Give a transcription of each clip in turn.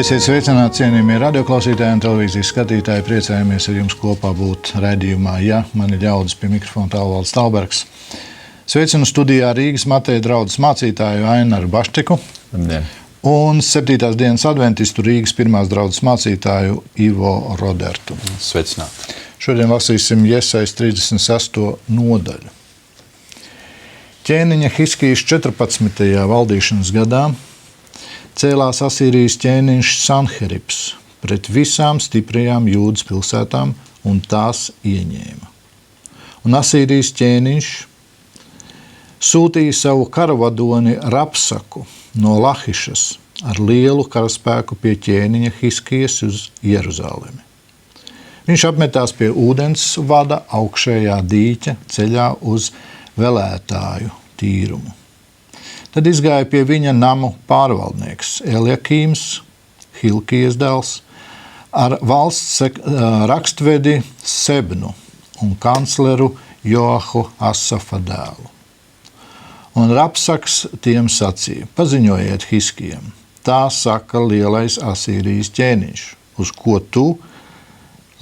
Esiet sveicināti, cienījamie radioklausītāji un televīzijas skatītāji. Priecājamies ar jums kopā būt raidījumā, ja mani ļaudis pie mikrofona Tālvalds Talbergs. Sveicinu studijā Rīgas Mateja draudzes mācītāju Ainaru Baštiku. Labdien. Un 7. dienas adventistu Rīgas 1. draudzes mācītāju Ivo Rodertu. Sveicināti. Šodien lasīsim Jesajas 36. nodaļu. Ķēniņa Hiskijas 14. valdīšanas gadā cēlās Asīrijas ķēniņš Sanheribs pret visām stiprajām Jūdas pilsētām un tās ieņēma. Un Asīrijas ķēniņš sūtīja savu karavadoni Rapsaku no Lahišas ar lielu karaspēku pie ķēniņa Hiskijas uz Jeruzalemi. Viņš apmetās pie ūdens vada augšējā dīķa ceļā uz Velētāju tīrumu. Tad izgāja pie viņa namu pārvaldnieks Eliakīms, Hilkijas dēls, ar valsts rakstvedi Sebnu un kancleru Joahu Asafa dēlu. Un Rapsaks tiem sacīja: paziņojiet Hiskijam, tā saka lielais Asīrijas ķēniņš, uz ko tu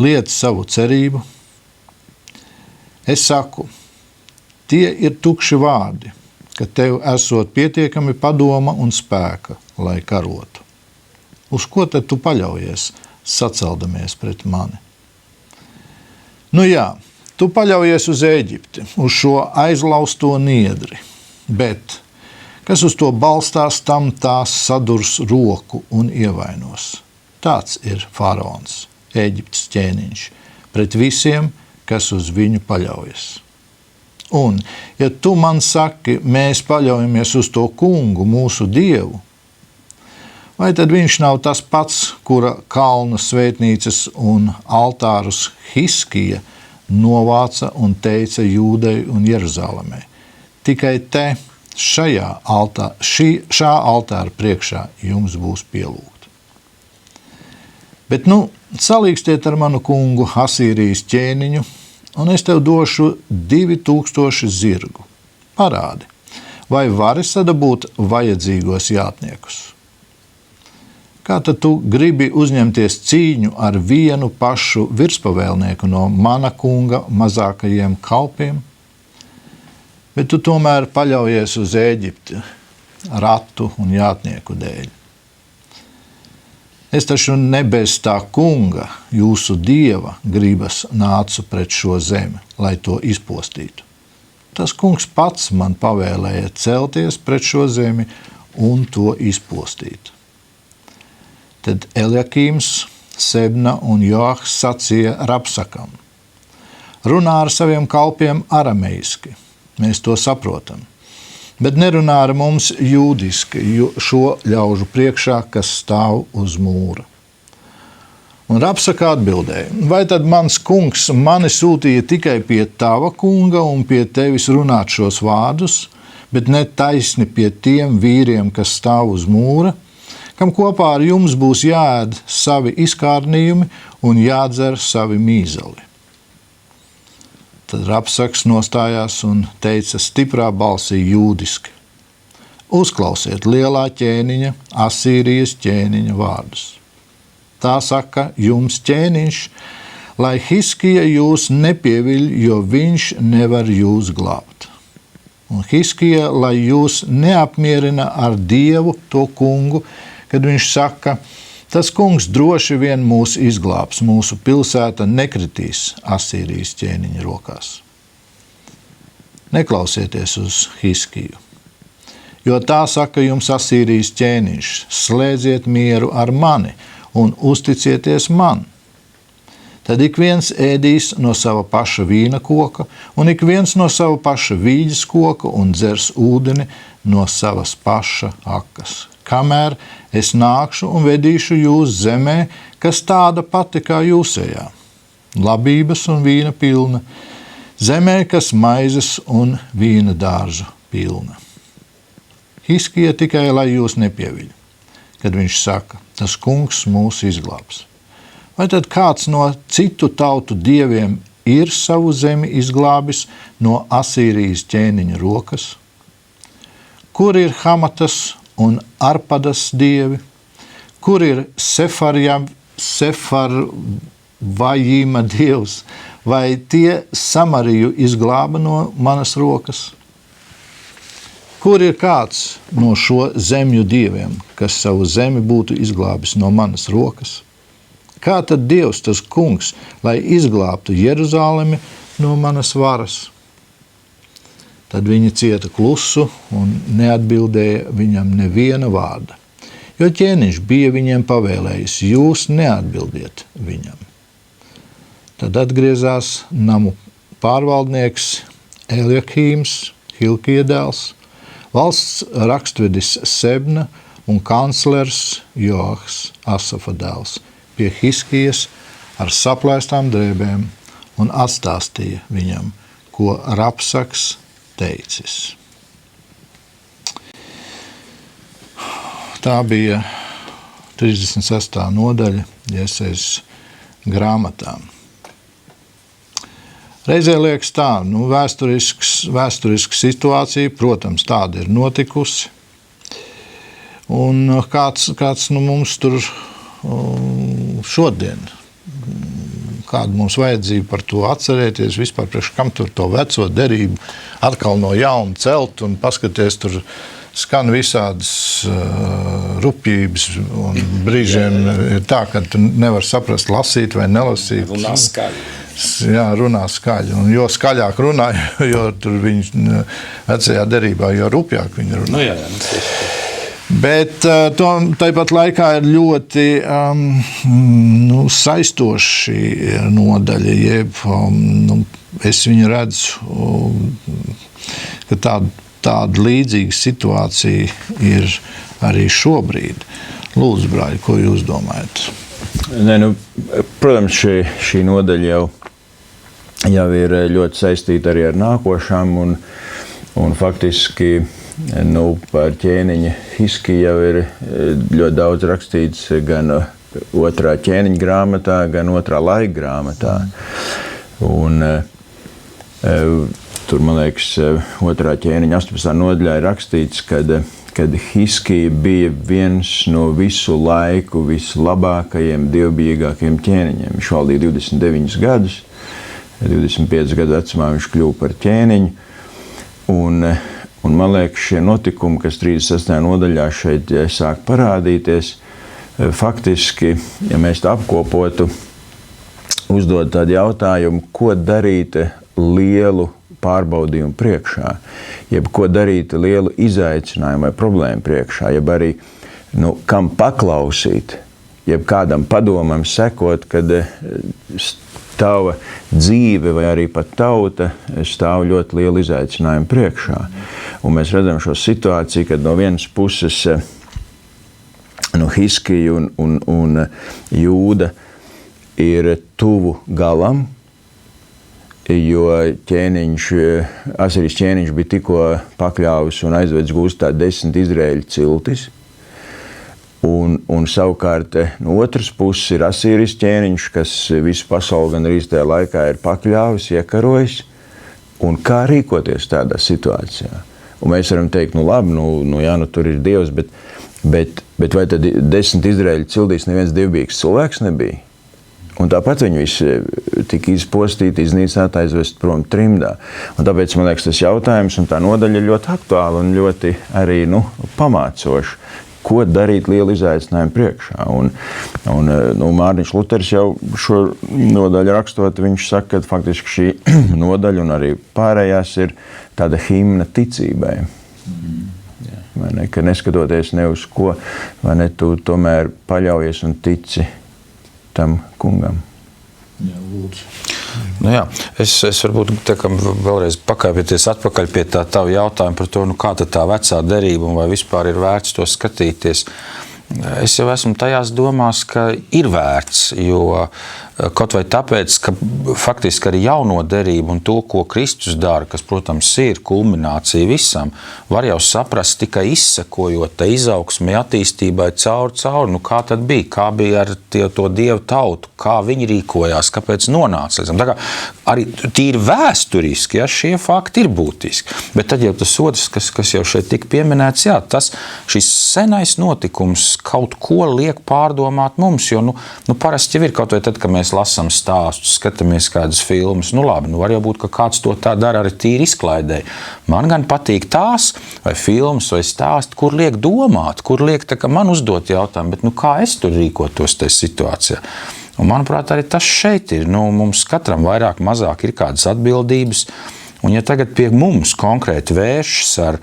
liec savu cerību. Es saku, tie ir tukši vārdi, ka tev esot pietiekami padoma un spēka, lai karotu. Uz ko tad tu paļaujies, saceldamies pret mani? Nu jā, tu paļaujies uz Ēģipti, uz šo aizlausto niedri, bet kas uz to balstās, tam tās sadurs roku un ievainos. Tāds ir faraons, Ēģiptes ķēniņš, pret visiem, kas uz viņu paļaujas. Un, ja tu man saki, mēs paļaujamies uz to kungu, mūsu dievu, vai tad viņš nav tas pats, kura kalnu svētnīcas un altārus Hiskija novāca un teica Jūdai un Jeruzalemē? Tikai te šā altāra priekšā jums būs pielūgt. Bet salīgstiet ar manu kungu Asīrijas ķēniņu, un es tev došu 2000 zirgu. Parādi, vai vari sadabūt vajadzīgos jātniekus? Kā tad tu gribi uzņemties cīņu ar vienu pašu virspavēlnieku no mana kunga mazākajiem kalpiem? Bet tu tomēr paļaujies uz Ēģipti, ratu un jātnieku dēļ. Es taču ne bez tā kunga, jūsu dieva, gribas nācu pret šo zemi, lai to izpostītu. Tas kungs pats man pavēlēja celties pret šo zemi un to izpostīt. Tad Eliakīms, Sebna un Joahs sacīja Rapsakam: runā ar saviem kalpiem arameiski, mēs to saprotam, bet nerunā ar mums jūdiski šo ļaužu priekšā, kas stāv uz mūra. Un Rapsaka atbildēja: vai tad mans kungs mani sūtīja tikai pie tava kunga un pie tevis runāt šos vārdus, bet ne taisni pie tiem vīriem, kas stāv uz mūra, kam kopā ar jums būs jāēd savi izkārnījumi un jādzer savi mīzeli? Tad Rapsaks nostājās un teica stiprā balsī jūdiski: uzklausiet lielā ķēniņa, Asīrijas ķēniņa vārdus. Tā saka jums ķēniņš, lai Hiskija jūs nepieviļ, jo viņš nevar jūs glābt. Un Hiskija, lai jūs neapmierina ar Dievu, to kungu, kad viņš saka: tas kungs droši vien mūs izglābs, mūsu pilsēta nekritīs Asīrijas ķēniņa rokās. Neklausieties uz Hiskiju, jo tā saka jums Asīrijas ķēniņš: slēdziet mieru ar mani un uzticieties man. Tad ik viens ēdīs no sava paša vīna koka, un ik viens no sava paša vīģes koka, un dzers ūdeni no savas paša akas, kamēr es nākšu un vedīšu jūs zemē, kas tāda pati kā jūsējā, labības un vīna pilna, zemē, kas maizes un vīna dārza pilna. Hiskija tikai, lai jūs nepieviļ, kad viņš saka: tas kungs mūs izglābs. Vai tad kāds no citu tautu dieviem ir savu zemi izglābis no Asīrijas ķēniņa rokas? Kur ir Hamatas un Arpadas dievi? Kur ir Sefarvajima dievs, vai tie Samariju izglāba no manas rokas? Kur ir kāds no šo zemju dieviem, kas savu zemi būtu izglābis no manas rokas? Kā tad Dievs, tas kungs, lai izglābtu Jeruzalemi no manas varas? Tad viņi cieta klusu un neatbildēja viņam neviena vārda, jo ķēniņš bija viņiem pavēlējis, jūs neatbildiet viņam. Tad atgriezās namu pārvaldnieks Eliakīms, Hilkija dēls, valsts rakstvedis Sebna un kanclers Joahs, Asafa dēls, pie Hiskijas ar saplēstām drēbēm un atstāstīja viņam, ko Rapsaks teicis. Tā bija 36. nodaļa Jesejas grāmatā. Reizē liekas tā, vēsturiska situācija, protams, tāda ir notikusi. Un kāds mums tur šodien, kāda mums vajadzība par to atcerēties, vispār priekš kam tur to veco derību atkal no jauna celt un paskaties, tur skan visādas rupjības un brīžiem ir tā, ka tu nevar saprast lasīt vai nelasīt. Runā skaļi. Jā, runā skaļi. Un jo skaļāk runā, jo tur viņi vecajā derībā, jo rupjāk viņi runā. Jā. Bet tāpat laikā ir ļoti saistoši nodaļa, jeb es viņu redzu, ka tāda līdzīga situācija ir arī šobrīd. Lūdzu, brāļi, ko jūs domājat? Protams, šī nodaļa jau ir ļoti saistīta arī ar nākošām, un faktiski par ķēniņa Hiskiju jau ir ļoti daudz rakstīts gan otrā ķēniņa grāmatā, gan otrā laika grāmatā. Un tur, man liekas, otrā ķēniņa 18. nodaļā ir rakstīts, kad Hiskija bija viens no visu laiku vislabākajiem, dievbijīgākajiem ķēniņiem. Viņš valdīja 29 gadus, 25 gadu vecumā viņš kļuva par ķēniņu. Un man liekas, šie notikumi, kas 36. nodaļā šeit sāk parādīties, faktiski, ja mēs tā apkopotu, uzdod tādu jautājumu, ko darīt lielu pārbaudījumu priekšā, jeb ko darīt lielu izaicinājumu vai problēmu priekšā, jeb arī, kam paklausīt, jeb kādam padomam sekot, kad tava dzīve vai arī pat tauta stāv ļoti lielu izaicinājumu priekšā. Un mēs redzam šo situāciju, kad no vienas puses Hiskija un Jūda ir tuvu galam, jo Asirijas ķēniņš bija tikko pakļāvis un aizvedis gūstā 10 Izraēļu ciltis. Un savukārt no otras puses ir Asīrijas ķēniņš, kas visu pasauli gan arī tajā laikā ir pakļāvis, iekarojis. Un kā rīkoties tādā situācijā? Un mēs varam teikt, labi, tur ir Dievs, bet vai tad 10 Izraēļu ciltīs neviens dievbijīgs cilvēks nebija? Un tāpat viņi visi tika izpostīti, iznīcināti, aizvest prom trimdā. Un tāpēc, man liekas, tas jautājums un tā nodaļa ir ļoti aktuāla un ļoti arī pamācoša. Ko darīt lielu izaicinājumu priekšā. Un Mārtiņš Luters jau šo nodaļu rakstot, viņš saka, ka faktiski šī nodaļa un arī pārējās ir tāda himna ticībai. Vai ne, ka neskatoties ne uz ko, vai ne, tu tomēr paļaujies un tici tam kungam. Jā, lūdzu. Es varbūt vēlreiz pakāpieties atpakaļ pie tā tava jautājuma par to, kā tā vecā derība un vai vispār ir vērts to skatīties. Es jau esmu tajās domās, ka ir vērts, jo kaut vai tāpēc, ka faktiski arī jauno derību un to, ko Kristus dara, kas, protams, ir kulminācija visam, var jau saprast tikai izsekojot tai izaugsmei, attīstībai cauri. Nu, kā tad bija? Kā bija ar to Dievu tautu? Kā viņi rīkojās? Kāpēc nonāca? Tā kā arī tīri vēsturiski, šie fakti ir būtiski. Bet tad jau tas otrs, kas jau šeit tika pieminēts, šis senais notikums kaut ko liek pārdomāt mums, jo parasti jau ir kaut vai tad, kad mēs lasām stāstus, skatāmies kādas filmas, labi, var jau būt, ka kāds to tā dara arī tīri izklaidēji. Man gan patīk tās, vai filmas, vai stāsti, kur liek domāt, kur liek man uzdot jautājumu, bet kā es tur rīkotos tajā situācijā? Un, manuprāt, arī tas šeit ir. Mums katram vairāk, mazāk ir kādas atbildības, un ja tagad pie mums konkrēti vēršas ar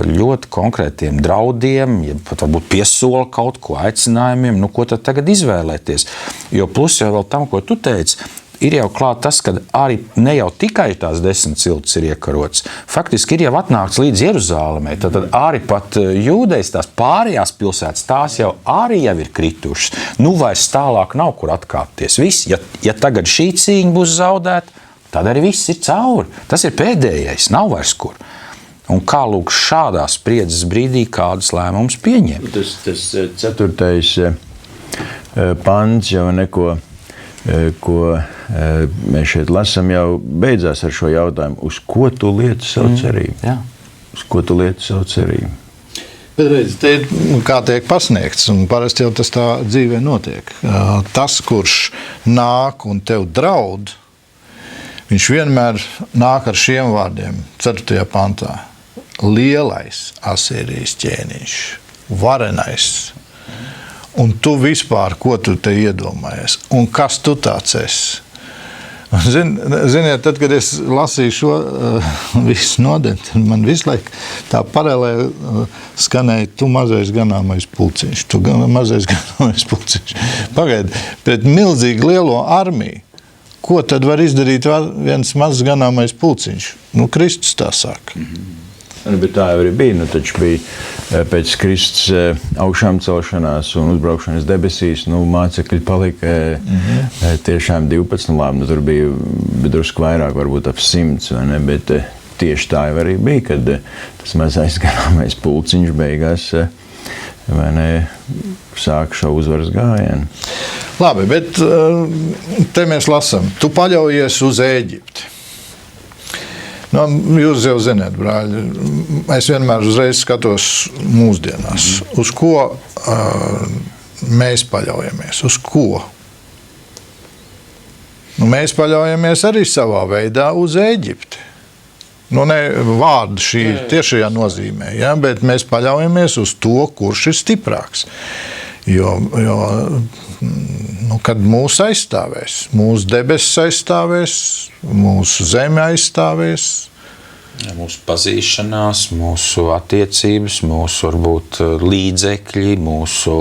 ļoti konkrētiem draudiem, ja pat varbūt piesola kaut ko aicinājumiem, ko tad tagad izvēlēties? Jo plus jau vēl tam, ko tu teici, ir jau klāt tas, ka arī ne jau tikai tās 10 ciltis ir iekarots. Faktiski ir jau atnākts līdz Jeruzālemei. Tad arī pat Jūdejas, tās pārējās pilsētas, tās jau ir kritušas. Vairs tālāk nav kur atkāpties. Viss, ja tagad šī cīņa būs zaudēta, tad arī viss ir cauri. Tas ir pēdējais, nav vairs kur. Un kā lūk šādā spriedzes brīdī kādas lēmumus pieņemt? Tas 4. pants jau neko, ko mēs šeit lasām, jau beidzās ar šo jautājumu. Uz ko tu lieti savu cerību? Uz ko tu lieti savu cerību? Bet redz, te kā tiek pasniegts, un parasti jau tas tā dzīvē notiek. Tas, kurš nāk un tev draud, viņš vienmēr nāk ar šiem vārdiem, 4. pantā. Lielais Asīrijas ķēniņš, varenais. Un tu vispār, ko tu te iedomājies? Un kas tu tāds esi? Ziniet, tad, kad es lasīju šo visu nodeļu, tad man visu laiku tā paralēli skanēja, tu mazais ganāmais pulciņš, tu mazais ganāmais pulciņš. Pagaidi, pret milzīgi lielo armiju. Ko tad var izdarīt viens mazs ganāmais pulciņš? Kristus tā saka. Bet tā jau arī bija. Taču bija pēc Kristus augšām celšanās un uzbraukšanas debesīs, mācekļi palika tiešām 12, labi, tur bija drusku vairāk, varbūt ap 100, vai ne? Bet tieši tā jau arī bija, kad tas mazais ganāmais pulciņš beigās sāk šo uzvaras gājienu. Labi, bet te mēs lasām, tu paļaujies uz Ēģipti. Jūs jau zināt, brāļi, es vienmēr uzreiz skatos mūsdienās. Uz ko mēs paļaujamies? Uz ko? Mēs paļaujamies arī savā veidā uz Ēģipti. Ne vārdu šī tiešajā nozīmē, bet mēs paļaujamies uz to, kurš ir stiprāks. Jo kad mūs aizstāvēs, mūsu debesis aizstāvēs, mūsu zeme aizstāvēs. Mūsu pazīšanās, mūsu attiecības, mūsu varbūt līdzekļi, mūsu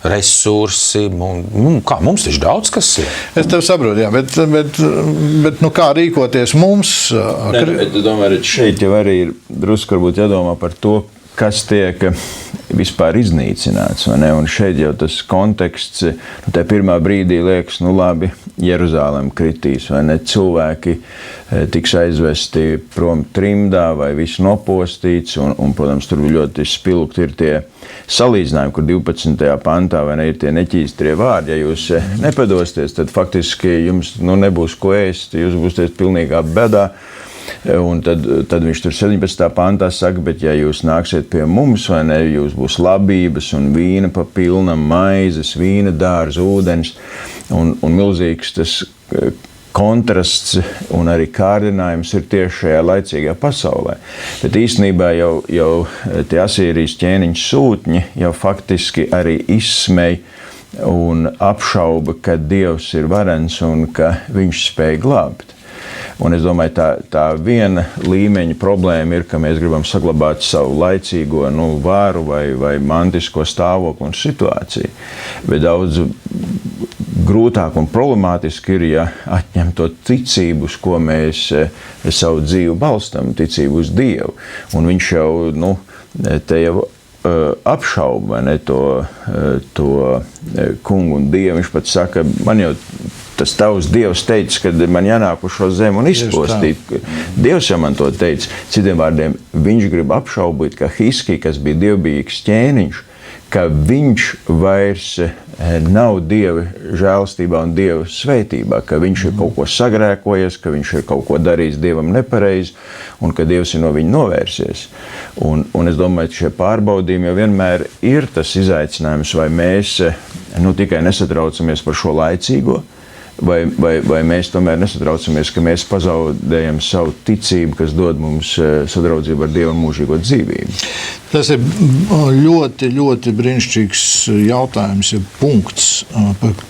resursi. Mums taču daudz kas ir. Es tev saprotu, bet kā rīkoties mums? Domāju, šeit jau arī ir drusku varbūt jādomā par to, kas tiek vispār iznīcināts. Un šeit jau tas konteksts, tajā pirmā brīdī liekas, labi, Jeruzāleme kritīs, vai ne? Cilvēki tiks aizvesti prom trimdā vai viss nopostīts, un protams, tur ļoti spilgti ir tie salīdzinājumi, kur 12. pantā vai ne, ir tie neķīstrie vārdi. Ja jūs nepadosties, tad faktiski jums nebūs ko ēst, jūs būsiet pilnīgā bedā. Un tad viņš tur 17. pantā saka, bet ja jūs nāksiet pie mums, vai ne, jūs būs labības un vīna pa pilnam, maizes, vīna dārza, ūdens un milzīgs tas kontrasts un arī kārdinājums ir tieši šajā laicīgajā pasaulē. Bet īstenībā jau tie Asīrijas ķēniņš sūtņi jau faktiski arī izsmej un apšauba, ka Dievs ir varens un ka viņš spēj glābt. Un es domāju, tā viena līmeņa problēma ir, ka mēs gribam saglabāt savu laicīgo varu vai mantisko stāvokli un situāciju. Bet daudz grūtāk un problemātiski ir, ja atņem to ticību, uz ko mēs savu dzīvi balstam, ticību uz Dievu. Un viņš jau, te jau apšauba to kungu un Dievu. Viņš pat saka, man jau tas tavs Dievs teica, ka man jānāk uz šo zemi un izpostīt. Dievs jau man to teica. Citiem vārdiem, viņš grib apšaubīt, ka Hiskija, kas bija dievbijīgs ķēniņš, ka viņš vairs nav Dieva žēlstībā un Dieva sveitībā, ka viņš ir kaut ko sagrēkojies, ka viņš ir kaut ko darījis Dievam nepareizi un ka Dievs ir no viņa novērsies. Un es domāju, ka šie pārbaudījumi jau vienmēr ir tas izaicinājums, vai mēs tikai nesatraucamies par šo laicīgo, vai mēs tomēr nesatraucamies, ka mēs pazaudējam savu ticību, kas dod mums sadraudzību ar Dievu mūžīgo dzīvību. Tas ir ļoti, ļoti brīnišķīgs jautājums, ja punkts,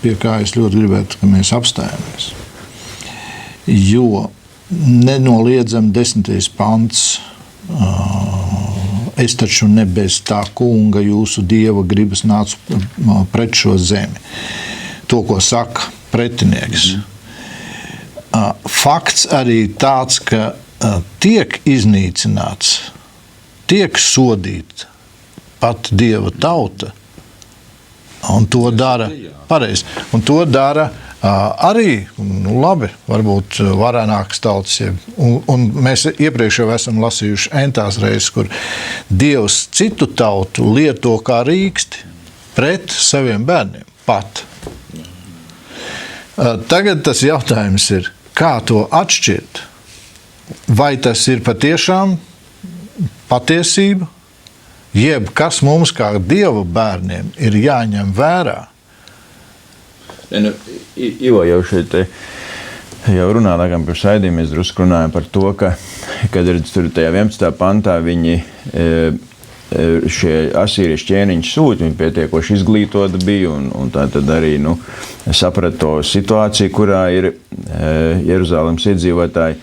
pie kā es ļoti gribētu, ka mēs apstājamies. Jo nenoliedzam 10. pants, es taču ne bez tā kunga jūsu Dieva gribas nācu pret šo zemi. To, ko saka pretinieks. Fakts arī tāds, ka tiek iznīcināts, tiek sodīta pat Dieva tauta, un to dara pareizi. Un to dara arī, labi, varbūt varenākas tautas. Un mēs iepriekš jau esam lasījuši entās reizes, kur Dievs citu tautu lieto kā rīksti pret saviem bērniem pat. Tagad tas jautājums ir, kā to atšķirt? Vai tas ir patiešām patiesība, jeb kas mums kā Dieva bērniem ir jāņem vērā? Ivo jau šeit jau runājām pirms raidījuma, mēs drusku runājam par to, ka, kad tur tajā 11. pantā viņi šie asīriešu ķēniņi sūti, viņi pietiekoši izglītoti bija un tā tad arī saprata to situāciju, kurā ir Jeruzalemes iedzīvotāji.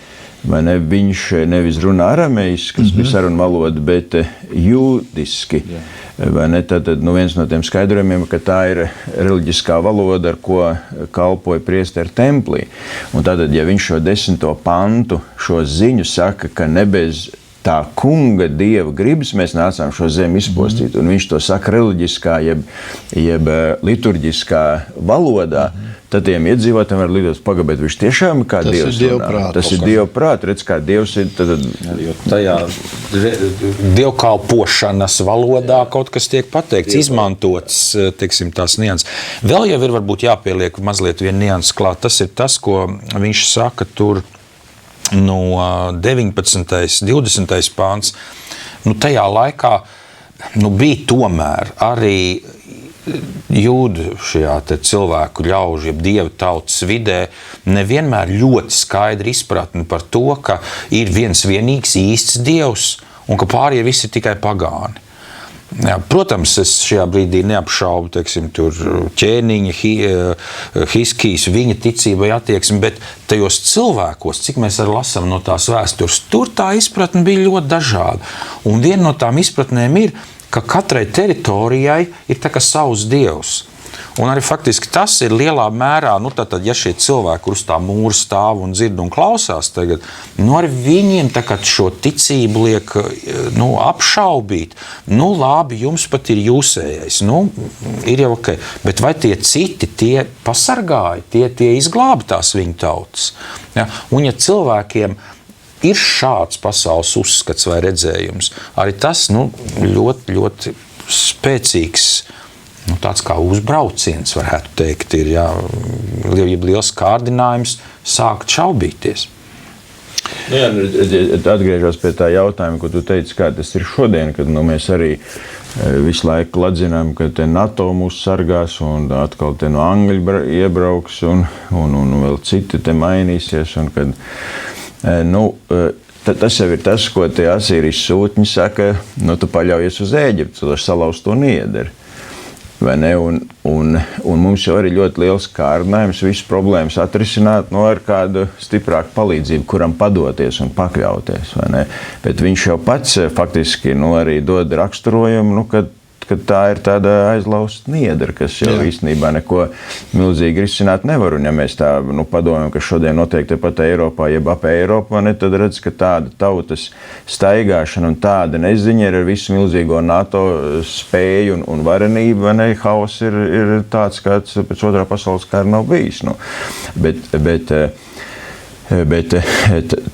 Vai ne, viņš nevis runā arameiski, kas bija saruna valoda, bet jūdiski. Vai ne, tad viens no tiem skaidrojumiem, ka tā ir reliģiskā valoda, ar ko kalpoja priesteri templī. Un tātad, ja viņš šo 10. pantu, šo ziņu saka, ka ne bez tā kunga Dieva gribas mēs nācām šo zemi izpostīt, un viņš to saka reliģiskā, jeb liturģiskā valodā, tad tiem iedzīvotājiem var lidot pagabēt, viņš tiešām kā Dievs runā. Tas ir Dieva prāt, redz, kā Dievs ir. Jo tajā dievkalpošanas valodā kaut kas tiek pateikts, izmantots, teiksim, tās nianses. Vēl jau ir varbūt jāpieliek mazliet vien nianses klāt. Tas ir tas, ko viņš saka tur no 19. 20. pāns. Tajā laikā bija tomēr arī jūdu šajā cilvēku ļaužu, jeb Dieva tautas vidē, nevienmēr ļoti skaidri izpratni par to, ka ir viens vienīgs īsts Dievs un ka pārējie visi ir tikai pagāni. Jā, protams, es šajā brīdī neapšaubu, teiksim, tur ķēniņa, Hiskijas, viņa ticība vai attieksme, bet tajos cilvēkos, cik mēs arī lasām no tās vēstures, tur tā izpratne bija ļoti dažāda. Un viena no tām izpratnēm ir, ka katrai teritorijai ir tā kā savs dievs. Un arī faktiski tas ir lielā mērā, tātad, ja šie cilvēki, kur uz tā mūra stāv un dzird un klausās tagad, arī viņiem tagad šo ticību liek apšaubīt. Labi, jums pat ir jūsējais, ir jau ok. Bet vai tie citi, tie pasargāja, tie izglāba tās viņu tautas? Ja? Un ja cilvēkiem ir šāds pasaules uzskats vai redzējums, arī tas ļoti, ļoti spēcīgs, tāds kā uzbrauciens, varētu teikt, ir liels kārdinājums sākt šaubīties. Atgriežos pie tā jautājuma, ko tu teici, kā tas ir šodien, kad mēs arī visu laiku ladzinām, ka te NATO mūs sargās un atkal te no Angļi iebrauks un vēl citi te mainīsies. Un kad, tas jau ir tas, ko tie asīrijas sūtņi saka, tu paļaujies uz Ēģiptu, to salauzto niederi. Vai ne? Un mums jau arī ļoti liels kārdinājums visas problēmas atrisināt ar kādu stiprāku palīdzību, kuram padoties un pakļauties. Vai ne? Bet viņš jau pats faktiski arī dod raksturojumu, ka ka tā ir tāda aizlausta niedra, kas jau īstenībā neko milzīgi risināt nevar. Un ja mēs tā padomājam, ka šodien notiek tepat Eiropā, jeb ap Eiropu, tad redz, ka tāda tautas staigāšana un tāda neziņa ir ar visu milzīgo NATO spēju un varenību, vai ne, haoss ir tāds, kāds pēc otrā pasaules kara nav bijis. Bet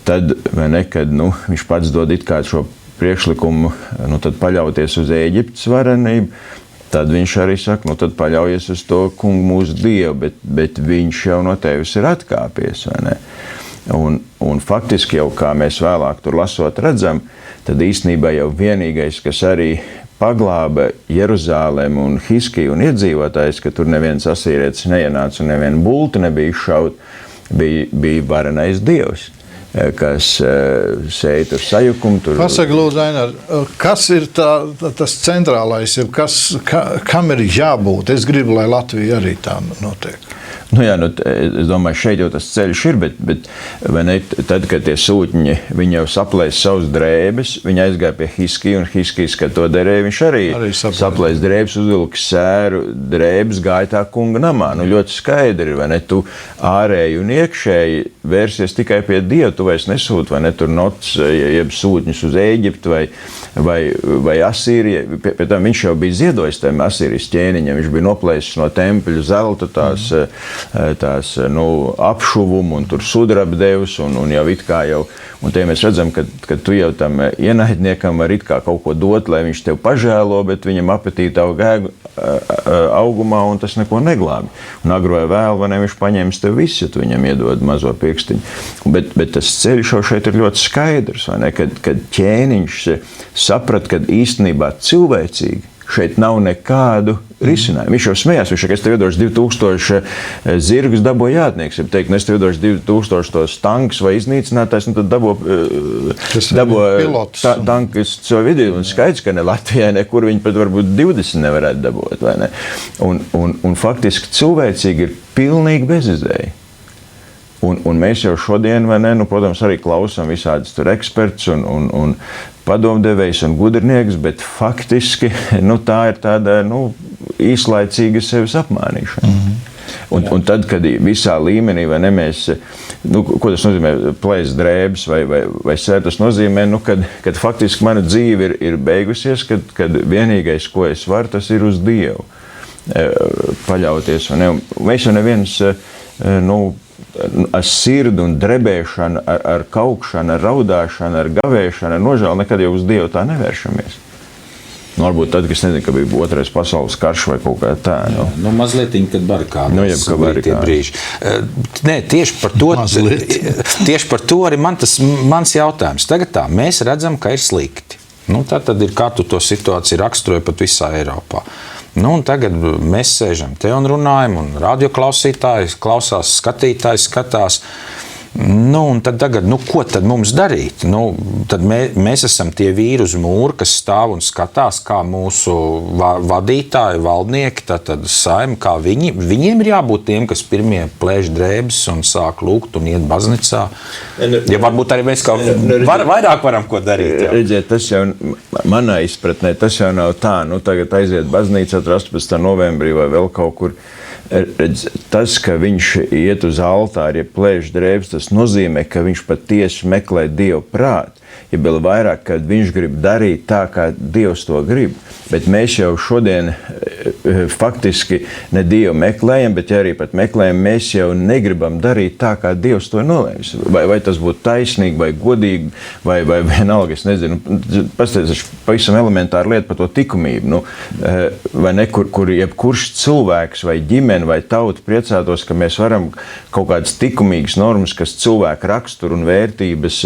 tad, vai ne, kad viņš pats dod it kā šo priekšlikumu, tad paļauties uz Ēģiptes varenību, tad viņš arī saka, tad paļaujies uz to kungu mūsu Dievu, bet viņš jau no tevis ir atkāpies, vai ne? Un faktiski jau, kā mēs vēlāk tur lasot redzam, tad īstenībā jau vienīgais, kas arī paglāba Jeruzālēmu un Hiskiju un iedzīvotājs, ka tur neviens asīrietis neienāca un neviena bulta nebija izšaut, bija varenais Dievs, kas sēja tur sajukumu. Pasaka, lūdzu, Ainar, kas ir tas centrālais, kam ir jābūt? Es gribu, lai Latvija arī tā notiek. Es domāju, šeit jau tas ceļš ir, bet vai ne, tad, kad tie sūtņi, viņi jau saplēs savus drēbes, viņi aizgāja pie Hiskija, un Hiskijs, kad to derēja, viņš arī saplēs drēbes, uzvilka sēru drēbes, gāja tā kunga namā. Ļoti skaidri, vai ne, tu ārēji un iekšēji vērsies tikai pie Dieva, tu vairs nesūti, vai ne, tur nots, jeb sūtņus uz Ēģiptu vai Asīriju. Pēc tam viņš jau bija ziedojis tiem Asīrijas ķēniņiem, viņš bija noplēsis no tempļu zelta tās apšuvumu un tur sudraba devus un jau it kā jau, un te mēs redzam, ka tu jau tam ienaidniekam var it kā kaut ko dot, lai viņš tev pažēlo, bet viņam apetīte augumā un tas neko neglābi. Un agru vai vēl, vai ne, viņš paņems tev visu, ja tu viņam iedod mazo pirkstiņu. Bet tas ceļš jau šeit ir ļoti skaidrs, vai ne, kad ķēniņš saprat, kad īstenībā cilvēcīgi šeit nav nekādu risinājumu. Viņš jau smējās, viņš saka, es tev iedošu 2000 zirgus dabo jātnieks. Ja teikt, es tev iedošu 2000 tos tankus vai iznīcinātājs, tad dabo tankus savu vidī. Un skaidrs, ka ne Latvijai nekur viņi pat varbūt 20 nevarētu dabūt. Vai ne? Un faktiski cilvēcīgi ir pilnīgi bezizēja. Un mēs jau šodien, vai ne, protams, arī klausām visādus tur eksperts un padomdevējs un gudrinieks, bet faktiski tā ir tāda īslaicīga sevis apmānīšana. Un tad, kad visā līmenī, vai ne, mēs, ko tas nozīmē, plēst drēbes vai sēr, tas nozīmē, kad faktiski mana dzīve ir beigusies, kad vienīgais, ko es varu, tas ir uz Dievu paļauties. Vai ne? Mēs jau neviens, ar sirdu un drebēšanu, ar kaukšanu, ar raudāšanu, ar gavēšanu, ar nožēlu nekad jau uz Dievu tā nevēršamies. Varbūt tad, kad es nezinu, ka bija otrais pasaules karš vai kaut kā tā. Mazlietiņ, kad barikādās bija tie brīži. Nē, tieši par to arī mans jautājums. Tagad tā, mēs redzam, ka ir slikti. Tā tad ir, kā tu to situāciju raksturoji pat visā Eiropā. Un tagad mēs sēžam te un runājam, un radioklausītājs klausās, skatītājs skatās. Un tad tagad, ko tad mums darīt? Tad mēs esam tie vīri uz mūra, kas stāv un skatās, kā mūsu vadītāji, valdnieki, tad saimi, kā viņiem ir jābūt tiem, kas pirmie plēš drēbes un sāk lūgt un iet baznicā. Ja varbūt arī mēs vairāk varam ko darīt. Redziet, tas jau manā izpratnē, tas jau nav tā, tagad aiziet baznīcā 18. novembrī vai vēl kaut kur. Tas, ka viņš iet uz altāri, ja plēš drēbes, tas nozīmē, ka viņš patiesi meklē Dievu prātu. Ja vēl vairāk, kad viņš grib darīt tā, kā Dievs to grib. Bet mēs jau šodien faktiski ne Dievu meklējam, bet ja arī pat meklējam, mēs jau negribam darīt tā, kā Dievs to nolēms. Vai tas būtu taisnīgi, vai godīgi, vai vienalga, es nezinu. Pastāties, pavisam elementāra lieta par to likumību. Vai ne, kur jebkurš cilvēks vai ģimene vai tauta priecātos, ka mēs varam kaut kādas likumīgas normas, kas cilvēku raksturu un vērtības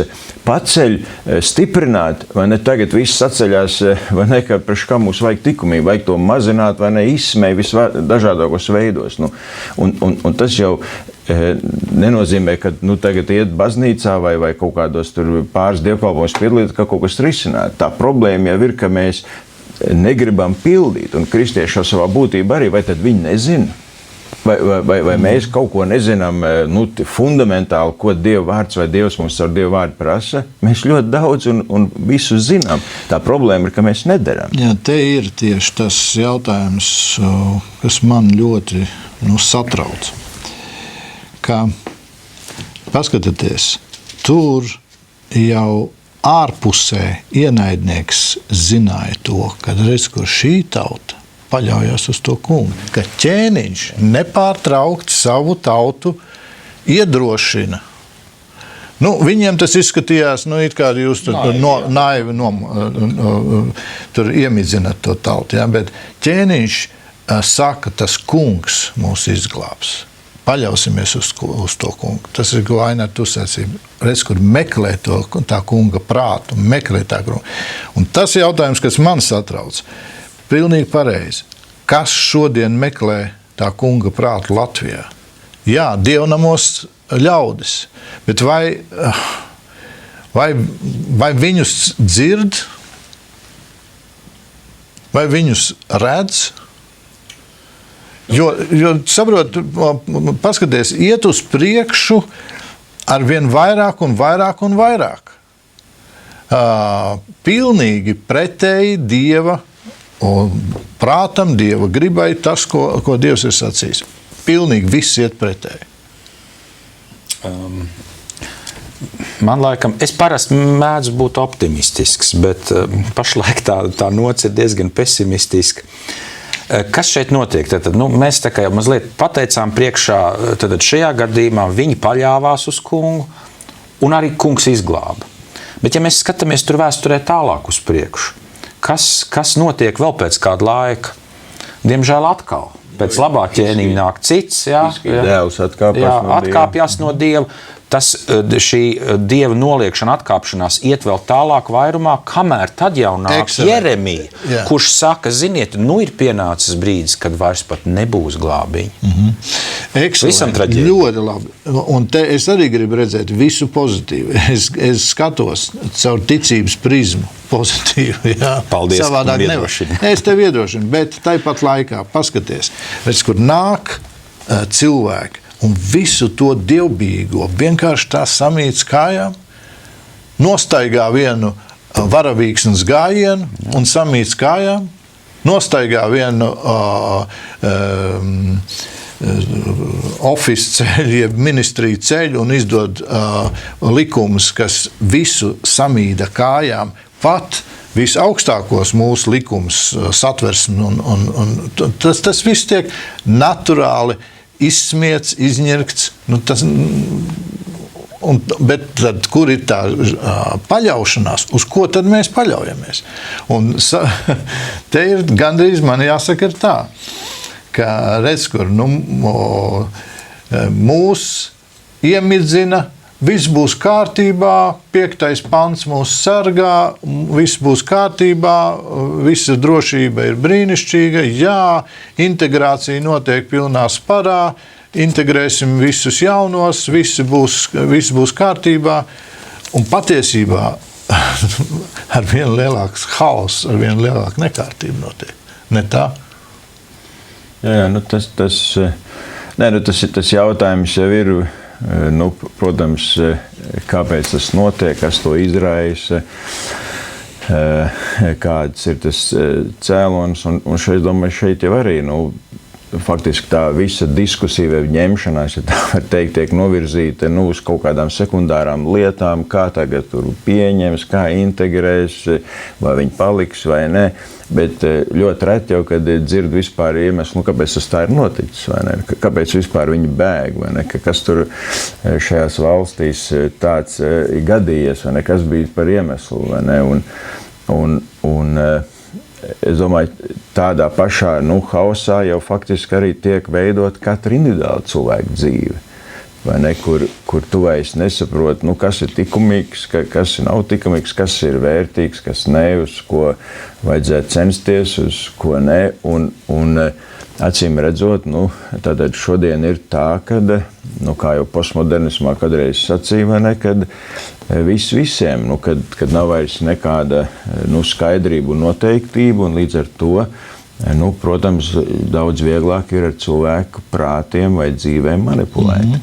paceļ, stiprināt, vai ne, tagad viss atceļās, vai ne, ka priekš kā mums vajag likumību, vajag to mazināt, vai ne, izsmēj visdažādākos veidos. Un tas jau nenozīmē, ka tagad iet baznīcā vai kaut kādos tur pāris dievkalpojumus piedalīt, ka kaut kas risināt. Tā problēma jau ir, ka mēs negribam pildīt, un kristieši jau savā būtībā arī, vai tad viņi nezina? Vai mēs kaut ko nezinām fundamentāli, ko Dieva vārds vai Dievs mums ar Dieva vārdu prasa? Mēs ļoti daudz un visu zinām. Tā problēma ir, ka mēs nedaram. Jā, te ir tieši tas jautājums, kas man ļoti satrauc. Ka, paskatieties, tur jau ārpusē ienaidnieks zināja to, kad redz, kur šī tauta paļaujas uz to kungu, ka ķēniņš nepārtraukti savu tautu iedrošina. Viņiem tas izskatījās, it kā jūs tur naivi tur iemidzināt to tautu, ja? Bet ķēniņš saka, tas kungs mūs izglābs. Paļausimies uz to kungu. Tas ir Aināra Tusēcība. Redz, kur meklē tā kunga prātu, meklē tā kunga. Un tas jautājums, kas man satrauc, pilnīgi pareizi. Kas šodien meklē tā kunga prātu Latvijā? Jā, dievnamos ļaudis, bet vai viņus dzird? Vai viņus redz? Jo saprot, paskaties, iet uz priekšu ar vien vairāk un vairāk un vairāk. Pilnīgi pretēji Dieva prātam, Dieva gribai, tas, ko Dievs ir sacījis. Pilnīgi viss iet pretēji. Man laikam, es parasti mēdzu būt optimistisks, bet pašlaik tā nots ir diezgan pesimistiska. Kas šeit notiek? Tad, mēs tā kā jau mazliet pateicām priekšā, tad šajā gadījumā viņi paļāvās uz kungu, un arī kungs izglāba. Bet ja mēs skatāmies tur vēsturē tālāk uz priekšu, kas notiek vēl pēc kāda laika? Diemžēl atkal. Pēc labā ķēniņa nāk cits. Dēls atkāpjas no Dieva. Šī Dieva noliekšana, atkāpšanās iet vēl tālāk vairumā, kamēr tad jau nāk Jeremija, kurš saka, ziniet, ir pienācis brīdis, kad vairs pat nebūs glābiņi. Visam traģēdija. Ļoti labi. Un te es arī gribu redzēt visu pozitīvu. Es skatos caur ticības prizmu pozitīvu. Jā. Paldies, savādāk nevar. Es tev iedrošinu, bet tāpat laikā paskaties, redz, kur nāk cilvēki, un visu to dievbijīgo vienkārši tā samīts kājām, nostaigā vienu varavīksnes gājienu un samīts kājām, nostaigā vienu office ceļu, jeb ministriju ceļu un izdod likumus, kas visu samīda kājām, pat visaugstākos mūsu likumus satversmi. Tas viss tiek naturāli izsmiets, izņirkts. Bet tad, kur ir tā paļaušanās? Uz ko tad mēs paļaujamies? Un te ir gandrīz, man jāsaka, ir tā, ka redz, kur mūs iemidzina, viss būs kārtībā, 5. pants mūs sargā, viss būs kārtībā, visa drošība ir brīnišķīga, jā, integrācija notiek pilnā sparā, integrēsim visus jaunos, viss būs kārtībā, un patiesībā ar vien lielāks haoss, ar vien lielāku nekārtību notiek. Ne tā? Jā, tas jautājums jau ir, protams, kāpēc tas notiek, kas to izraisa, kāds ir tas cēlonis, un šeit, domāju, šeit jau arī, faktiski tā visa diskusija vai ņemšanās, ja tā var teikt, tiek novirzīta uz kaut kādām sekundārām lietām, kā tagad tur pieņems, kā integrēs, vai viņi paliks vai ne. Bet ļoti reti jau, kad dzird vispār iemeslu, kāpēc tas tā ir noticis, vai ne? Kāpēc vispār viņi bēg, vai ne? Kas tur šajās valstīs tāds gadījies, vai ne? Kas bija par iemeslu, vai ne? Un es domāju, tādā pašā hausā jau faktiski arī tiek veidot katra individuāla cilvēka dzīve. Vai ne, kur tu vairs nesaproti, kas ir likumīgs, kas nav likumīgs, kas ir vērtīgs, kas ne, uz ko vajadzētu censties, uz ko ne. Un acīm redzot, tātad šodien ir tā, kad, kā jau postmodernismā kādreiz sacīja, vai ne, kad visiem, kad nav vairs nekāda skaidrība un noteiktība, un līdz ar to Nu, protams, daudz vieglāk ir ar cilvēku prātiem vai dzīvēm manipulēt.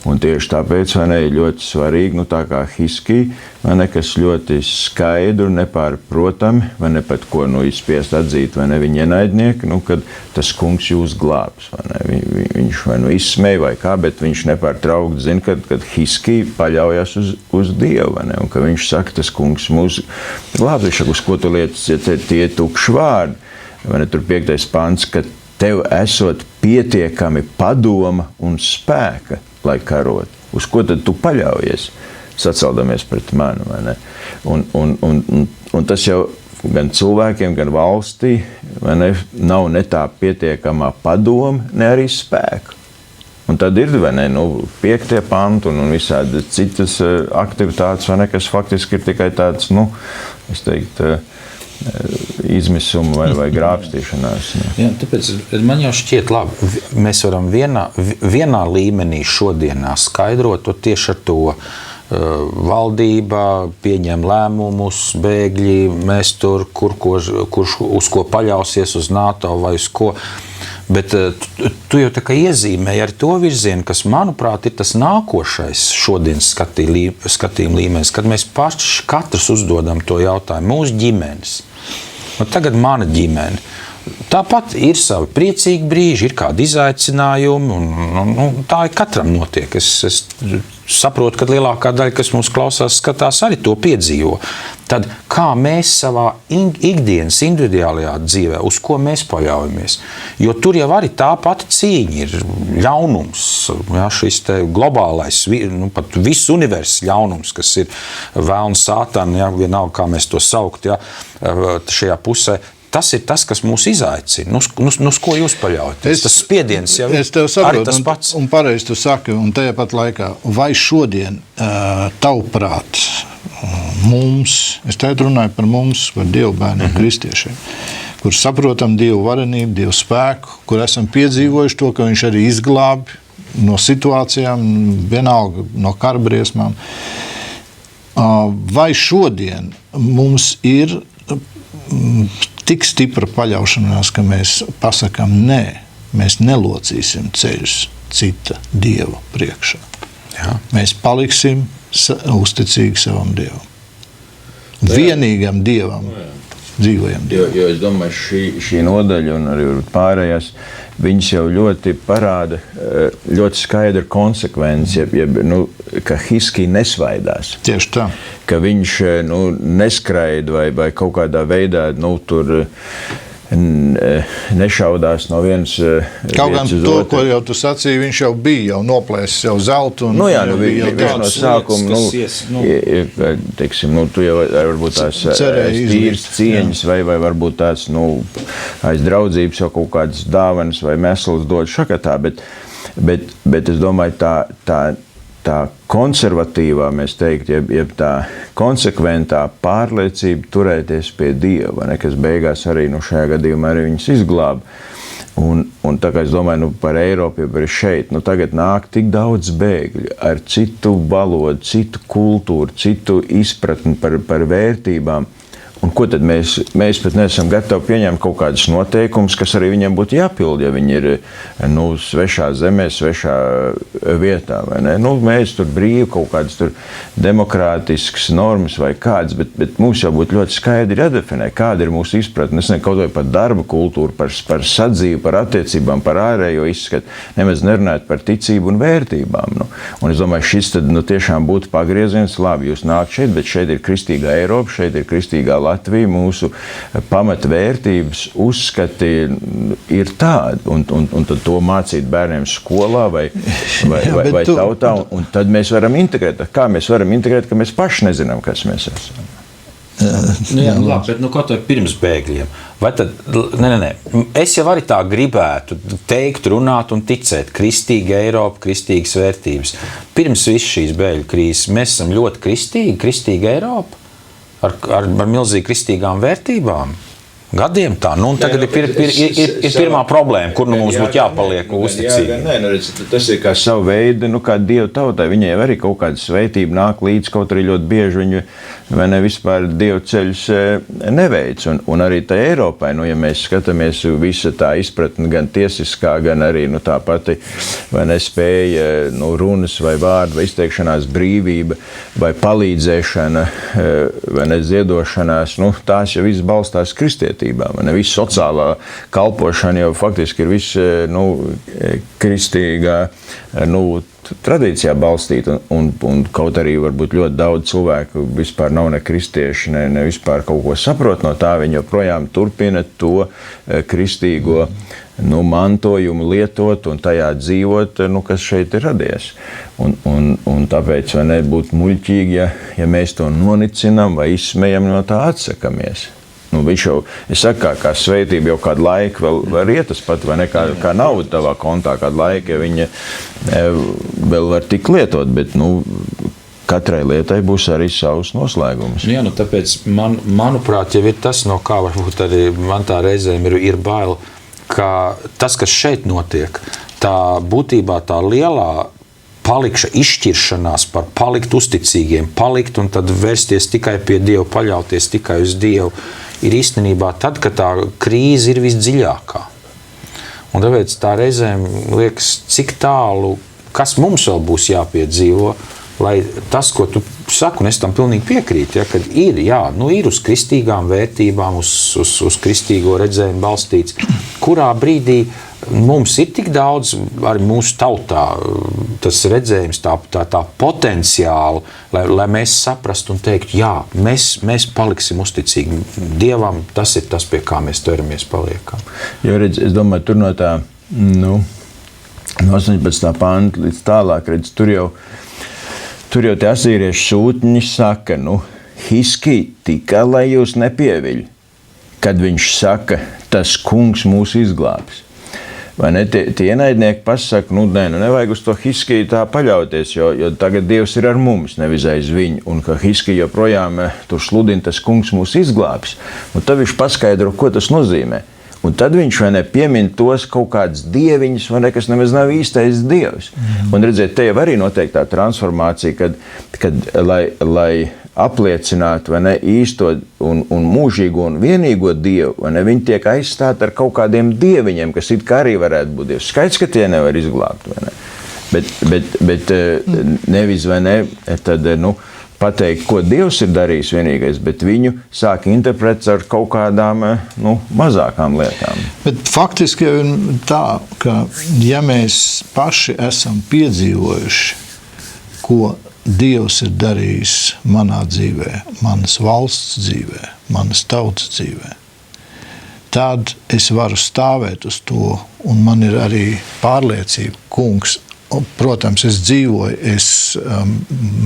Un tieši tāpēc ir ļoti svarīgi, tā kā Hiskī, kas ļoti skaidru, nepārprotami, vai ne pat ko izspiest atzīt, vai ne viņa ienaidnieki, kad tas kungs jūs glābs. Viņš vai izsmēja vai kā, bet viņš nepārtraukti zina, kad Hiskī paļaujas uz Dievu, vai ne? Un ka viņš saka, tas kungs mūs glābs. Viņš saka, uz ko tu lietas, ja tie tukši vārdi, vai ne, tur 5. pants, ka tev esot pietiekami padoma un spēka, lai karot. Uz ko tad tu paļaujies, saceldamies pret mani, vai ne? Un tas jau gan cilvēkiem, gan valstī, vai ne, nav ne tā pietiekamā padoma, ne arī spēka. Un tad ir, vai ne, 5. pantu un visādi citas aktivitātes, vai ne, kas faktiski ir tikai tāds, es teiktu, izmisuma vai grābstīšanās. Jā, tāpēc man jau šķiet labi, mēs varam vienā līmenī šodienā skaidrot to tieši ar to valdība pieņem lēmumus, bēgļi, mēs tur, kurš uz ko paļausies, uz NATO vai uz ko. Bet tu jau tā kā iezīmēji ar to virzienu, kas, manuprāt, ir tas nākošais šodienas skatījuma līmenis, kad mēs paši katrs uzdodam to jautājumu, mūsu ģimenes. Un tagad mana ģimene. Tāpat ir savi priecīgi brīži, ir kādi izaicinājumi, un tā ir katram notiek. Es saprotu, ka lielākā daļa, kas mūs klausās, skatās, arī to piedzīvo. Tad kā mēs savā ikdienas individuālajā dzīvē, uz ko mēs paļaujamies? Jo tur jau arī tā pati cīņa ir ļaunums, šis te globālais, pat viss universs ļaunums, kas ir vēlns sātana, vienalga, kā mēs to saukt, šajā pusē. Tas ir tas, kas mūs izaicina. Uz ko jūs paļaujaties? Tas spiediens jau ir arī tas pats. Un pareizi tu saki, un tajā pat laikā, vai šodien tavuprāt mums, es tagad runāju par mums, par Dievu bērniem, kristiešiem, kur saprotam Dievu varenību, Dievu spēku, kur esam piedzīvojuši to, ka viņš arī izglābi no situācijām, vienalga no karabriesmām. Vai šodien mums ir tik stipra paļaušanās, ka mēs pasakām, nē, mēs nelocīsim ceļus cita Dieva priekšā. Jā. Mēs paliksim uzticīgi savam Dievam. Vienīgam Dievam dzīvojam. Jo es domāju, šī nodaļa un arī pārējās, viņas jau ļoti parāda ļoti skaidru konsekvenci, ka Hiskī nesvaidās. Tieši tā. Ka viņš neskraida vai kaut kādā veidā tur nešaudās no vienas kaut gan to, ko jau tu sacīji, viņš jau bija, jau noplēsis jau zeltu. Viņš no sākuma, teiksim, tu jau varbūt tās tīras cieņas vai varbūt tās, aiz draudzības jau kaut kādas dāvanas vai mesls dod šakatā, bet es domāju, tā konservatīvā, mēs teikt, jeb tā konsekventā pārliecība turēties pie Dieva, kas beigās arī šajā gadījumā arī viņus izglāba. Un tā kā es domāju par Eiropu, jau arī šeit, tagad nāk tik daudz bēgļu ar citu valodu, citu kultūru, citu izpratni par vērtībām. Un ko tad mēs pat neesam gatavi pieņemt kaut kādus noteikumus, kas arī viņiem būtu jāpild, ja viņi ir svešā zemē, svešā vietā. Vai ne? Mēs tur brīvi kaut kādas tur demokrātiskas normas vai kādas, bet mums jau būtu ļoti skaidri jādefinē, kāda ir mūsu izpratne. Es kaut vai par darba kultūru, par sadzīvi, par attiecībām, par ārējo izskatu, nemaz nerunājot par ticību un vērtībām. Un es domāju, šis tad tiešām būtu pagrieziens, labi, jūs nāk šeit, bet šeit ir kristīgā Eiropa, šeit ir kristīgā Latvija, mūsu pamatvērtības uzskati ir tādi, un tad to mācīt bērniem skolā vai tautā, un tad mēs varam integrēt. Kā mēs varam integrēt, ka mēs paši nezinām, kas mēs esam? Labi, bet kaut vai pirms bēgļiem. Vai tad, nē, es jau arī tā gribētu teikt, runāt un ticēt kristīga Eiropa, kristīgas vērtības. Pirms viss šīs bēgļu krīzes mēs esam ļoti kristīga Eiropa. Ar milzīgi kristīgām vērtībām. Gadiem tā. Nu, un tagad ir pirmā problēma, kur nu mums būtu jāpaliek uzticīgi. Tas ir kā savu veidu, kā Dieva tautai. Viņai arī kaut kāda svētība nāk līdz, kaut arī ļoti bieži viņi vispār Dieva ceļus neveic. Un arī tā Eiropai, ja mēs skatāmies visa tā izpratne, gan tiesiskā, gan arī tā pati spēja, runas vai vārdu, vai izteikšanās brīvība, vai palīdzēšana, vai ziedošanās, tās jau viss balstās kristietībā. Viss sociālā kalpošana jau faktiski ir viss kristīgā tradīcijā balstīta, un kaut arī varbūt ļoti daudz cilvēku vispār nav ne kristieši, ne vispār kaut ko saprot no tā, viņi joprojām turpina to kristīgo mantojumu lietot un tajā dzīvot, kas šeit ir radies. Un tāpēc būtu muļķīgi, ja mēs to nonicinām vai izsmejam no tā atsakamies. Viņš jau, es saku, kā svētība jau kādu laiku vēl rietas pat, vai ne, kā nauda tavā kontā kādu laiku, ja viņa vēl var tik lietot, bet, katrai lietai būs arī savs noslēgums. Jā, tāpēc, manuprāt, jau ir tas, no kā varbūt arī man tā reizēm ir bail, ka tas, kas šeit notiek, tā būtībā tā lielā palikša izšķiršanās par palikt uzticīgiem, palikt un tad vērsties tikai pie Dievu, paļauties tikai uz Dievu, ir īstenībā tad, kad tā krīze ir visdziļākā. Un tāpēc tā reizēm liekas, cik tālu, kas mums vēl būs jāpiedzīvo, lai tas, ko tu saki, un es tam pilnīgi piekrītu, kad ir uz kristīgām vērtībām, uz kristīgo redzējumu balstīts, kurā brīdī mums ir tik daudz arī mūsu tautā tas redzējums, tā potenciāli, lai mēs saprastu un teiktu, jā, mēs paliksim uzticīgi Dievam, tas ir tas, pie kā mēs turamies paliekam. Jo, redz, es domāju, tur no tā, no 18. panta līdz tālāk, redz, tur jau tie asīriešu sūtņi saka, Hiskī, tikai lai jūs nepieviļ, kad viņš saka, tas kungs mūs izglābs. Vai ne? Tie ienaidnieki pasaka, nevajag uz to Hiskiju tā paļauties, jo tagad Dievs ir ar mums, nevis aiz viņu, un ka Hiskija joprojām tur sludina, tas kungs mūs izglābs. Un tad viņš paskaidro, ko tas nozīmē. Un tad viņš piemin tos kaut kādas dieviņas, kas nemaz nav īstais Dievs. Un redziet, te jau arī notiek tā transformācija, kad lai apliecinātu īsto un mūžīgo un vienīgo Dievu, viņi tiek aizstāti ar kaut kādiem dieviņiem, kas it kā arī varētu būt Dievs. Skaidrs, ka tie nevar izglābt, bet nevis, tad, pateikt, ko Dievs ir darījis vienīgais, bet viņu sāk interpretēt ar kaut kādām mazākām lietām. Bet faktiski jau ir tā, ka ja mēs paši esam piedzīvojuši, ko Dievs ir darījis manā dzīvē, manas valsts dzīvē, manas tautas dzīvē, tad es varu stāvēt uz to, un man ir arī pārliecība, kungs, protams, es dzīvoju, es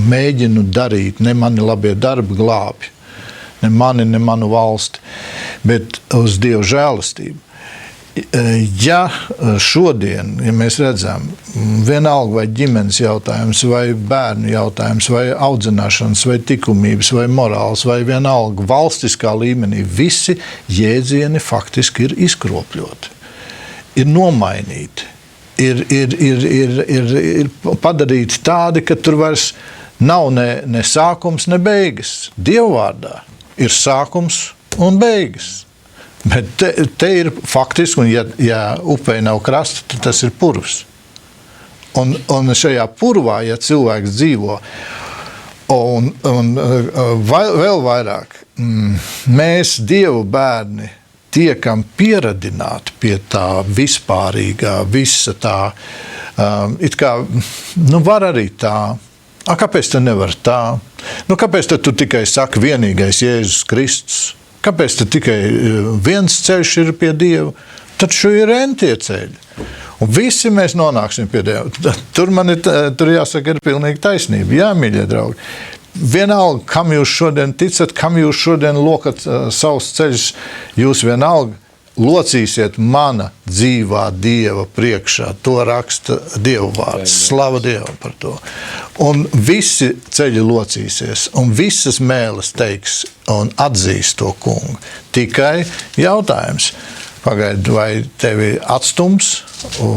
mēģinu darīt, ne mani labie darbi glābj, ne mani, ne manu valsti, bet uz Dieva žēlastību. Ja šodien, ja mēs redzam, vienalga vai ģimenes jautājums, vai bērnu jautājums, vai audzināšanas, vai likumības, vai morāls, vai vienalga valstiskā līmenī, visi jēdzieni faktiski ir izkropļoti, ir nomainīti, ir padarīti tādi, ka tur vairs nav ne sākums, ne beigas. Dievvvārdā ir sākums un beigas. Bet te ir faktiski, un ja upei nav krasta, tad tas ir purvs. Un šajā purvā, ja cilvēks dzīvo, un vēl vairāk, mēs Dievu bērni tiekam pieradināti pie tā vispārīgā, visa tā, it kā, var arī tā. Kāpēc tu nevar tā? Kāpēc tu tikai saki vienīgais Jēzus Kristus? Kāpēc tad tikai viens ceļš ir pie Dieva? Taču ir entie ceļi. Un visi mēs nonāksim pie Dieva. Tur jāsaka, ir pilnīgi taisnība. Jā, mīļie draugi. Vienalga, kam jūs šodien ticat, kam jūs šodien lokat savus ceļus, jūs vienalga locīsiet mana dzīvā Dieva priekšā. To raksta Dieva vārds. Slava Dievam par to. Un visi ceļi locīsies, un visas mēles teiks un atzīs to kungu. Tikai jautājums, pagaidi, vai tevi atstums,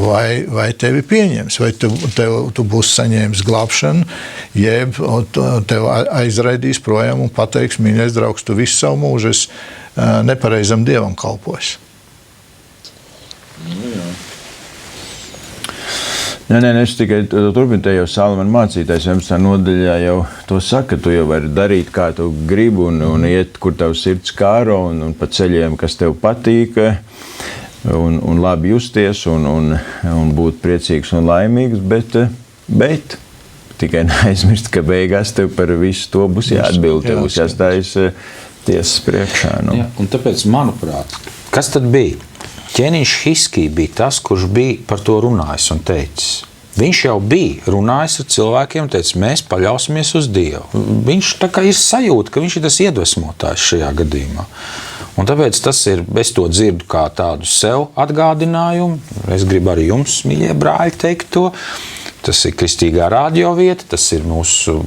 vai tevi pieņems, vai tu būsi saņēmis glābšanu, jeb tev aizraidīs projām un pateiks, mīļais draugs, tu visu savu mūžu esi nepareizam Dievam kalpojis. Nē, es tikai turpinu te jau Salamana mācītājs 11. nodaļā jau to saka, tu jau vari darīt, kā tu gribi, un iet, kur tavs sirds kāro, un pa ceļiem, kas tev patīk, un labi justies, un būt priecīgs un laimīgs, bet tikai neaizmirst, ka beigās tev par visu to būs jāatbild, tev būs jāstājas tiesas priekšā. Nu. Ja, un tāpēc, manuprāt, kas tad bija? Ķēniņš Hiskija bija tas, kurš bija par to runājis un teicis. Viņš jau bija runājis ar cilvēkiem un teicis, mēs paļausimies uz Dievu. Viņš tā kā ir sajūta, ka viņš ir tas iedvesmotājs šajā gadījumā. Un tāpēc tas ir, es to dzirdu kā tādu sev atgādinājumu. Es gribu arī jums, mīļie brāļi, teikt to. Tas ir kristīgā radiovieta, tas ir mūsu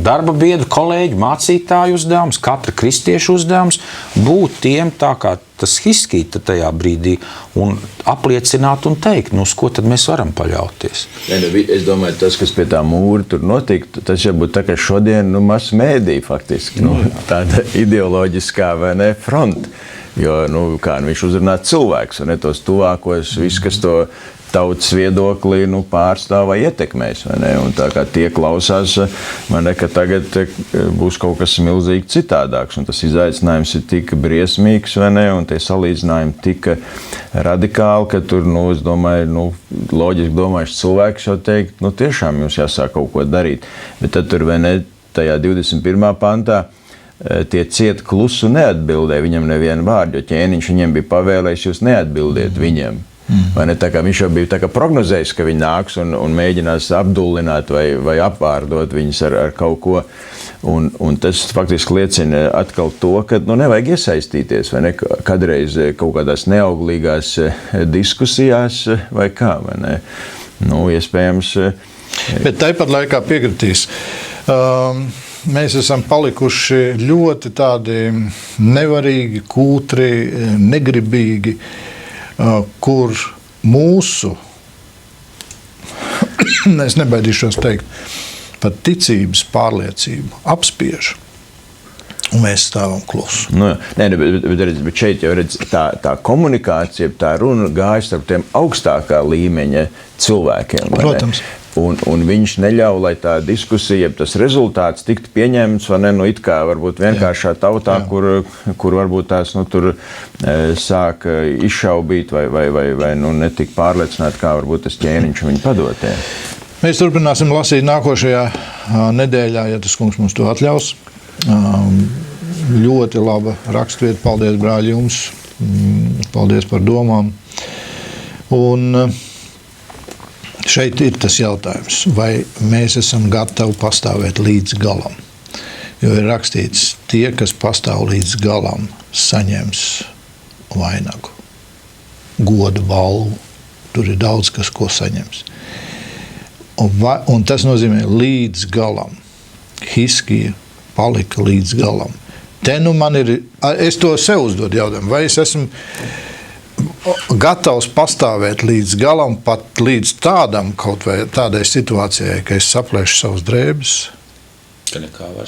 darba biedru, kolēģu, mācītāju uzdevums, katra kristiešu uzdevums būt tiem tā kā tas Hiskija tajā brīdī un apliecināt un teikt, uz ko tad mēs varam paļauties. Es domāju, tas, kas pie tā mūra tur notika, tas jau būtu tā kā šodien masu mēdī faktiski, tāda ideoloģiskā vai ne fronta, jo kā viņš uzrunā cilvēks un ne tos tuvākos, viss, kas to tautas viedokli pārstāv vai ietekmēs. Vai ne? Un tā kā tie klausās, ka tagad būs kaut kas milzīgi citādāks. Un tas izaicinājums ir tik briesmīgs, vai ne? Un tie salīdzinājumi tik radikāli, ka tur, es domāju, loģiski domājuši cilvēks jau teikt, tiešām jums jāsāk kaut ko darīt. Bet tad tur, vai ne, tajā 21. pantā, tie ciet klusu neatbildēja viņam nevienu vārdu, jo ķēniņš viņiem bija pavēlējis, jūs neatbildiet viņiem. Vai ne, tā kā viņš jau bija prognozējis, ka viņi nāks un mēģinās apdullināt vai apvārdot viņus ar kaut ko. Un tas faktiski liecina atkal to, ka nevajag iesaistīties vai ne, kādreiz kaut kādās neauglīgās diskusijās vai kā. Vai ne. Iespējams. Bet tāpat laikā piekritīs. Mēs esam palikuši ļoti tādi nevarīgi, kūtri, negribīgi, kur mūsu, es nebaidīšos teikt, pat ticības pārliecību apspiež, un mēs stāvam klusu. Bet šeit jau redz, tā komunikācija, tā runa gāja starp tiem augstākā līmeņa cilvēkiem. Protams. Un viņš neļauj, lai tā diskusija, tas rezultāts tiktu pieņemts, vai ne, it kā varbūt vienkāršā tautā, kur varbūt tās tur sāk izšaubīt vai netik pārliecināt, kā varbūt tas ķēniņš viņu padotē. Mēs turpināsim lasīt nākošajā nedēļā, ja tas kungs mums to atļaus. Ļoti laba rakstvieta. Paldies, brāļi, jums. Paldies par domām. Un šeit ir tas jautājums, vai mēs esam gatavi pastāvēt līdz galam. Jo ir rakstīts, tie, kas pastāv līdz galam, saņems vainagu, godu balvu. Tur ir daudz, kas ko saņems. Un tas nozīmē līdz galam. Hiskija palika līdz galam. Te man ir, es to sev uzdodu jautājumu, vai es esmu gatavs pastāvēt līdz galam, pat līdz tādam kaut vai tādai situācijai, ka es saplēšu savus drēbes,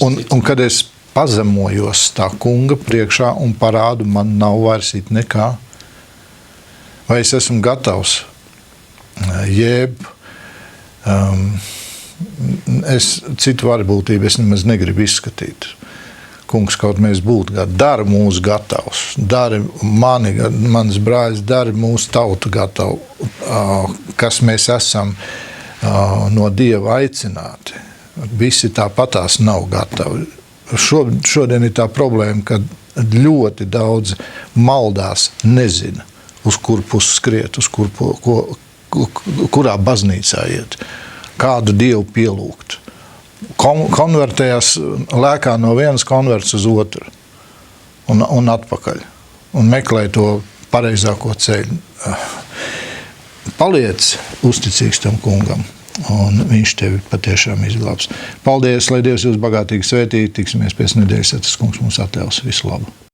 un kad es pazemojos tā kunga priekšā un parādu, man nav vairs it nekā. Vai es esmu gatavs, jeb es citu varbūtību es nemaz negribu izskatīt. Kungs, kaut mēs būtu gatavi, dara mūs gatavs, dara manas brāļus, dara mūsu tautu gatavu, kas mēs esam no Dieva aicināti. Visi tāpatās nav gatavi. Šodien ir tā problēma, ka ļoti daudz maldās nezina, uz kur pusi skriet, uz kurā baznīcā iet, kādu Dievu pielūgt. Konvertējās, lēkā no vienas konverts uz otru un atpakaļ. Un meklē to pareizāko ceļu. Paliec uzticīgs tam kungam, un viņš tevi patiešām izglābs. Paldies, lai Dievs jūs bagātīgi svētī. Tiksimies pēc nedēļas, ja tas kungs mums atļaus. Visu labu!